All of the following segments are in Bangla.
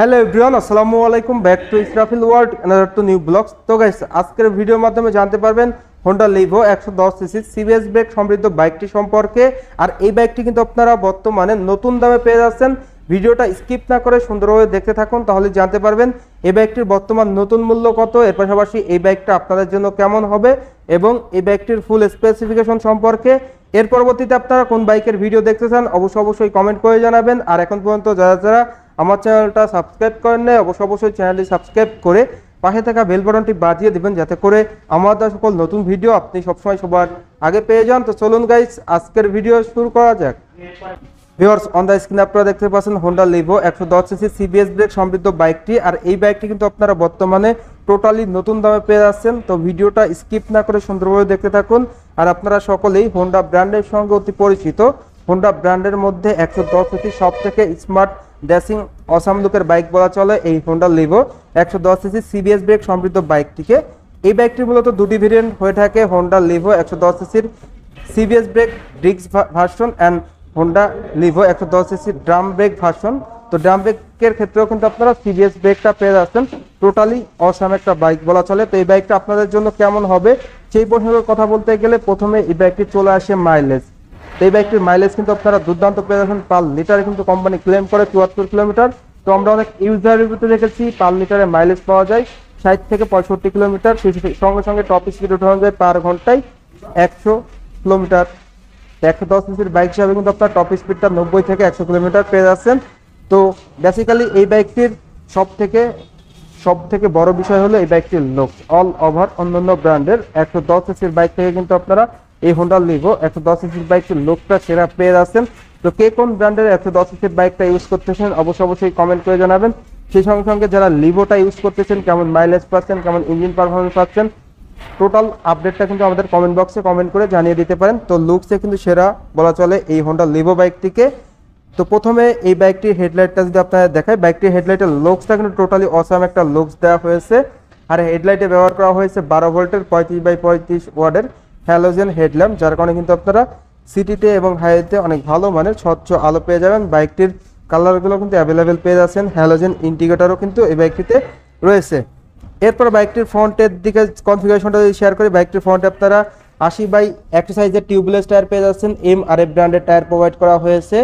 হ্যালো এভরিওয়ান, আসসালামু আলাইকুম। Back to Israfil world, another to new blogs. তো গাইস, আজকের ভিডিওর মাধ্যমে জানতে পারবেন Honda Livo 110 CC CBS brake সমৃদ্ধ বাইকটি সম্পর্কে। আর এই বাইকটি কিন্তু আপনারা বর্তমানে নতুন দামে পেয়ে যাচ্ছেন। ভিডিওটা স্কিপ না করে সুন্দরভাবে দেখতে থাকুন, তাহলে জানতে পারবেন এই বাইকটির বর্তমান নতুন মূল্য কত, এর পাশাপাশি এই বাইকটা আপনাদের জন্য কেমন হবে এবং এই বাইকটির ফুল স্পেসিফিকেশন সম্পর্কে। এর পরবর্তীতে আপনারা কোন বাইকের ভিডিও দেখতে চান অবশ্যই কমেন্ট করে জানাবেন। আর এখন পর্যন্ত যারা আমার চ্যানেলটা সাবস্ক্রাইব করেন না, অবশ্যই চ্যানেলটি সাবস্ক্রাইব করে পাশে থাকা বেল বাটনটি বাজিয়ে দিবেন, যাতে করে আমাদের সকল নতুন ভিডিও আপনি সবসময় সবার আগে পেয়ে যান। তো চলুন গাইস, আজকের ভিডিও শুরু করা যাক। ভিউয়ার্স, অন দ্য স্ক্রিনে আপনারা দেখতে পাচ্ছেন Honda Livo 110 CC CBS brake সমৃদ্ধ বাইকটি। আর এই বাইকটি কিন্তু আপনারা বর্তমানে টোটালি নতুন দামে পেয়ে যাচ্ছেন। তো ভিডিওটা স্কিপ না করে সুন্দরভাবে দেখতে থাকুন। আর আপনারা সকলেই হোন্ডা ব্র্যান্ডের সঙ্গে অতি পরিচিত। হোন্ডা ব্র্যান্ডের মধ্যে 110 সিসি সব থেকে স্মার্ট ড্যাশিং অসাম লুকের বাইক বলা চলে এই Honda Livo 110 CC CBS brake সমৃদ্ধ বাইকটিকে। এই বাইকটির মূলত দুটি ভেরিয়েন্ট হয়ে থাকে, হোন্ডা লিভো 110 সিসির CBS brake disc version and Honda Livo 110 CC drum brake version. তো ড্রাম ব্রেকের ক্ষেত্রেও কিন্তু আপনারা সিবিএস ব্রেকটা পেয়ে যাচ্ছেন। টোটালি অসাম একটা বাইক বলা চলে। তো এই বাইকটা আপনাদের জন্য কেমন হবে সেই প্রসঙ্গে কথা বলতে গেলে প্রথমে এই বাইকটি চলে আসে মাইলেজ। তো এই বাইকটির মাইলেজ কিন্তু আপনারা দুর্দান্ত পেয়ে যাচ্ছেন। পার লিটারে কিন্তু কোম্পানি ক্লেম করে 74 কিলোমিটার। তো আমরা অনেক ইউজার রিভিউতে দেখেছি পার লিটারে মাইলেজ পাওয়া যায় 60 থেকে 65 কিলোমিটার। সঙ্গে সঙ্গে টপ স্পিড উঠানো যায় পার ঘন্টায় 100 কিলোমিটার। 110 সিসির বাইক হিসাবে কিন্তু আপনার টপ স্পিডটা 90 থেকে 100 কিলোমিটার পেয়ে যাচ্ছেন। তো বেসিক্যালি এই বাইকটির সব থেকে বড় বিষয় হলো এই বাইকটির লুক। অল ওভার অন্যান্য ব্র্যান্ডের 110 সিসির বাইক থেকে কিন্তু আপনারা এই হোন্ডা লিভো 110 সিসির বাইকটির লুকটা সেরা পেয়ে যাচ্ছেন। তো কে কোন ব্র্যান্ডের 110 সিসির বাইকটা ইউজ করতেছেন অবশ্যই কমেন্ট করে জানাবেন। সেই সঙ্গে সঙ্গে যারা লিভোটা ইউজ করতেছেন কেমন মাইলেজ পাচ্ছেন, কেমন ইঞ্জিন পারফরমেন্স পাচ্ছেন, টোটাল আপডেটটা কিন্তু আমাদের কমেন্ট বক্সে কমেন্ট করে জানিয়ে দিতে পারেন। তো লুকসে কিন্তু সেরা বলা চলে এই হোন্ডা লিভো বাইকটিকে। তো প্রথমে এই বাইকটির হেডলাইটটা যদি আপনাদের দেখায়, বাইকটির হেডলাইটের লুকসটা কিন্তু টোটালি অসাম একটা লুকস দেওয়া হয়েছে। আর হেডলাইটে ব্যবহার করা হয়েছে 12 ভোল্টের 35/35 ওয়াটের হ্যালোজেন হেডল্যাম্প, যার কারণে কিন্তু আপনারা সিটিতে এবং হাইওয়েতে অনেক ভালো মানের স্বচ্ছ আলো পেয়ে যাবেন। বাইকটির কালারগুলো কিন্তু অ্যাভেলেবেল পেয়ে যাচ্ছেন। হ্যালোজেন ইন্ডিকেটরও কিন্তু এই বাইকটিতে রয়েছে। এরপর বাইকটির ফ্রন্টের দিকে কনফিগারেশনটা যদি শেয়ার করি, বাইকটির ফ্রন্টে আপনারা 80/1 সাইজের টিউবলেস টায়ার পেয়ে যাচ্ছেন। MRF ব্র্যান্ডের টায়ার প্রোভাইড করা হয়েছে।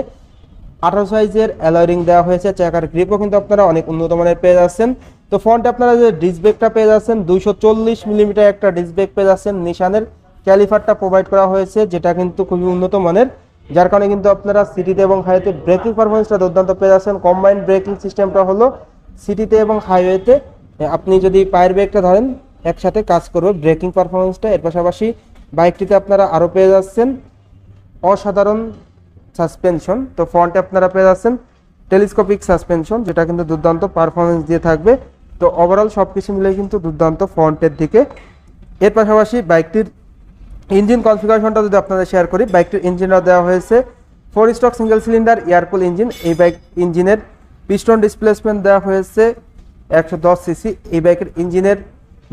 18 সাইজের অ্যালয় রিং দেওয়া হয়েছে। চাকার গ্রিপও কিন্তু আপনারা অনেক উন্নত মানের পেয়ে যাচ্ছেন। তো ফ্রন্টে আপনারা যে ডিস্ক ব্রেকটা পেয়ে যাচ্ছেন 240 মিলিমিটার একটা ডিস্ক ব্রেক পেয়ে যাচ্ছেন। নিশানের ক্যালিফারটা প্রোভাইড করা হয়েছে, যেটা কিন্তু খুবই উন্নত মানের, যার কারণে কিন্তু আপনারা সিটিতে এবং হাইওয়েতে ব্রেকিং পারফরমেন্সটা দুর্দান্ত পেয়ে যাচ্ছেন। কম্বাইন্ড ব্রেকিং সিস্টেমটা হলো সিটিতে এবং হাইওয়েতে আপনি যদি পায়ের ব্রেকটা ধরেন একসাথে কাজ করবে ব্রেকিং পারফরমেন্সটা। এর পাশাপাশি বাইকটিতে আপনারা আরও পেয়ে যাচ্ছেন অসাধারণ সাসপেনশন। তো ফ্রন্টে আপনারা পেয়ে যাচ্ছেন টেলিস্কোপিক সাসপেনশন, যেটা কিন্তু দুর্দান্ত পারফরমেন্স দিয়ে থাকবে। তো ওভারঅল সব কিছু মিলে কিন্তু দুর্দান্ত ফ্রন্টের দিকে। এর পাশাপাশি বাইকটির ইঞ্জিন কনফিগারেশনটা যদি আপনাদের শেয়ার করি, বাইকটির ইঞ্জিনটা দেওয়া হয়েছে 4 stroke single cylinder air cool engine. এই বাইক ইঞ্জিনের পিস্টন ডিসপ্লেসমেন্ট দেওয়া হয়েছে 110 সিসি। এই বাইকের ইঞ্জিনের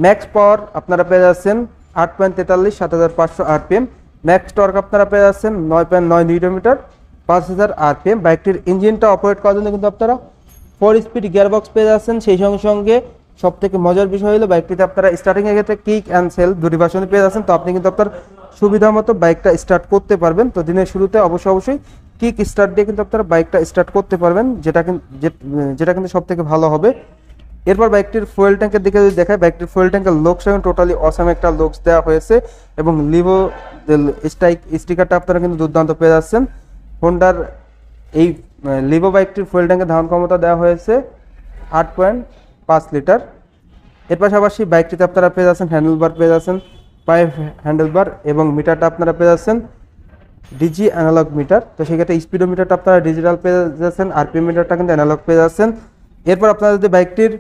ম্যাক্স পাওয়ার আপনারা পেয়ে যাচ্ছেন 8.43 7500 আরপিএম। ম্যাক্স টর্ক আপনারা পেয়ে যাচ্ছেন 9.9 নিউটন মিটার 5000 আরপিএম। বাইকটির ইঞ্জিনটা অপারেট করার জন্য কিন্তু আপনারা 4 স্পিড গিয়ারবক্স পেয়ে যাচ্ছেন। সেই সঙ্গে সব থেকে মজার বিষয় হলো বাইকটিতে আপনারা স্টার্টিং এর ক্ষেত্রে কিক অ্যান্ড সেল দুটি ভার্সনে পেয়ে যাচ্ছেন। তো আপনি কিন্তু আপনার সুবিধা মতো বাইকটা স্টার্ট করতে পারবেন। তো দিনের শুরুতে অবশ্যই কিক স্টার্ট দিয়ে কিন্তু আপনারা বাইকটা স্টার্ট করতে পারবেন, যেটা কিন্তু সব থেকে ভালো হবে। এরপর বাইকটির ফুয়েল ট্যাঙ্কের দিকে যদি দেখায়, বাইকটির ফুয়েল ট্যাঙ্কের লুকস টোটালি অসাম একটা লুকস দেওয়া হয়েছে এবং লিভো স্টিকারটা আপনারা কিন্তু দুর্দান্ত পেয়ে যাচ্ছেন। হোন্ডার এই লিভো বাইকটির ফুয়েল ট্যাঙ্কের ধারণ ক্ষমতা দেওয়া হয়েছে 8.5 লিটার। এর পাশাপাশি বাইকটিতে আপনারা পেয়ে যাচ্ছেন হ্যান্ডেলবার পেয়ে যাচ্ছেন, পাইপ হ্যান্ডেলবার, এবং মিটারটা আপনারা পেয়ে যাচ্ছেন ডিজি অ্যানালগ মিটার। তো সেক্ষেত্রে স্পিডোমিটারটা আপনারা ডিজিটাল পেয়ে যাচ্ছেন, আরপিএম মিটারটা কিন্তু অ্যানালগ পেয়ে যাচ্ছেন। এরপর আপনারা যদি বাইকটির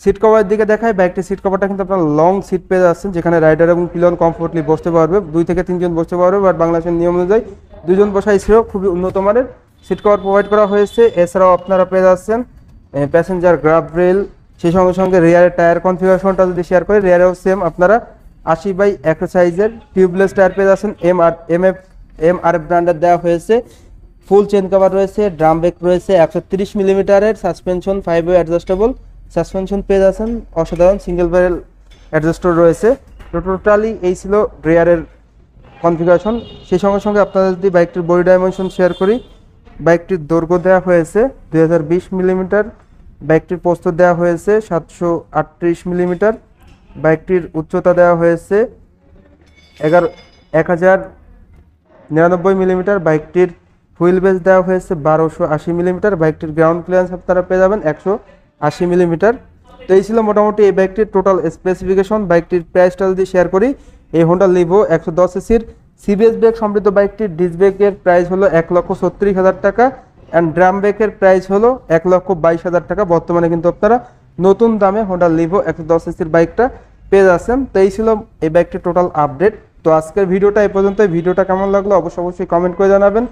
সিট কভারের দিকে দেখায়, বাইকটির সিট কভারটা কিন্তু আপনারা লং সিট পেয়ে যাচ্ছেন, যেখানে রাইডার এবং পিলন কমফোর্টলি বসতে পারবে। 2 থেকে 3 জন বসতে পারবে, বাট বাংলাদেশের নিয়ম অনুযায়ী 2 জন বসাই ছিল। খুবই উন্নত মানের সিট কভার প্রোভাইড করা হয়েছে। এছাড়াও আপনারা পেয়ে যাচ্ছেন প্যাসেঞ্জার গ্রাব রেল। সেই সঙ্গে রিয়ারের টায়ার কনফিগারেশনটা যদি শেয়ার করি, রিয়ারেও সেম আপনারা 80/1 সাইজের টিউবলেস টায়ার পেয়ে যাচ্ছেন। MRF ব্র্যান্ডের দেওয়া হয়েছে। ফুল চেন কভার রয়েছে, ড্রাম ব্রেক রয়েছে, 130 মিলিমিটারের সাসপেনশন, 5 ওয়ে অ্যাডজাস্টেবল সাসপেনশন পেয়ে যাচ্ছেন, অসাধারণ সিঙ্গেল ব্যারেল অ্যাডজাস্টার রয়েছে। তো টোটালি এই ছিল রেয়ারের কনফিগারেশন। সেই সঙ্গে সঙ্গে আপনাদের যদি বাইকটির বডি ডাইমেনশন শেয়ার করি, বাইকটির দৈর্ঘ্য দেওয়া হয়েছে 2020 মিলিমিটার, বাইকটির প্রস্থ দেওয়া হয়েছে 738 মিলিমিটার, বাইকটির উচ্চতা দেওয়া হয়েছে 1099 মিলিমিটার, বাইকটির হুইল বেস দেওয়া হয়েছে 1280 মিলিমিটার, বাইকটির গ্রাউন্ড ক্লিয়ারেন্স আপনারা পেয়ে যাবেন 180 মিলিমিটার। তো এই ছিল মোটামুটি এই বাইকটির টোটাল স্পেসিফিকেশন। বাইকটির প্রাইসটা যদি শেয়ার করি, এই হোন্ডা লিভো 110 সিসির সিবিএস ব্রেক সমৃদ্ধ বাইকটির ডিস্ক ব্রেকের প্রাইস হলো 1,36,000 টাকা অ্যান্ড ড্রাম ব্রেকের প্রাইস হলো 1,22,000 টাকা। বর্তমানে কিন্তু আপনারা নতুন দামে হোন্ডা লিভো 110 সিসির বাইকটা পেয়ে যাচ্ছেন। তো এই ছিল এই বাইকটির টোটাল আপডেট। তো আজকের ভিডিওটা এই পর্যন্ত। ভিডিওটা কেমন লাগলো অবশ্যই কমেন্ট করে জানাবেন।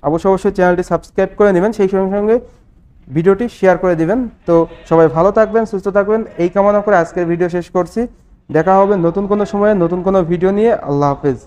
অবশ্যই চ্যানেলটি সাবস্ক্রাইব করে নেবেন, সেই সঙ্গে সঙ্গে ভিডিওটি শেয়ার করে দিবেন। তো সবাই ভালো থাকবেন, সুস্থ থাকবেন এই কামনা করে আজকের ভিডিও শেষ করছি। দেখা হবে নতুন কোনো সময়ে নতুন কোনো ভিডিও নিয়ে। আল্লাহ হাফেজ।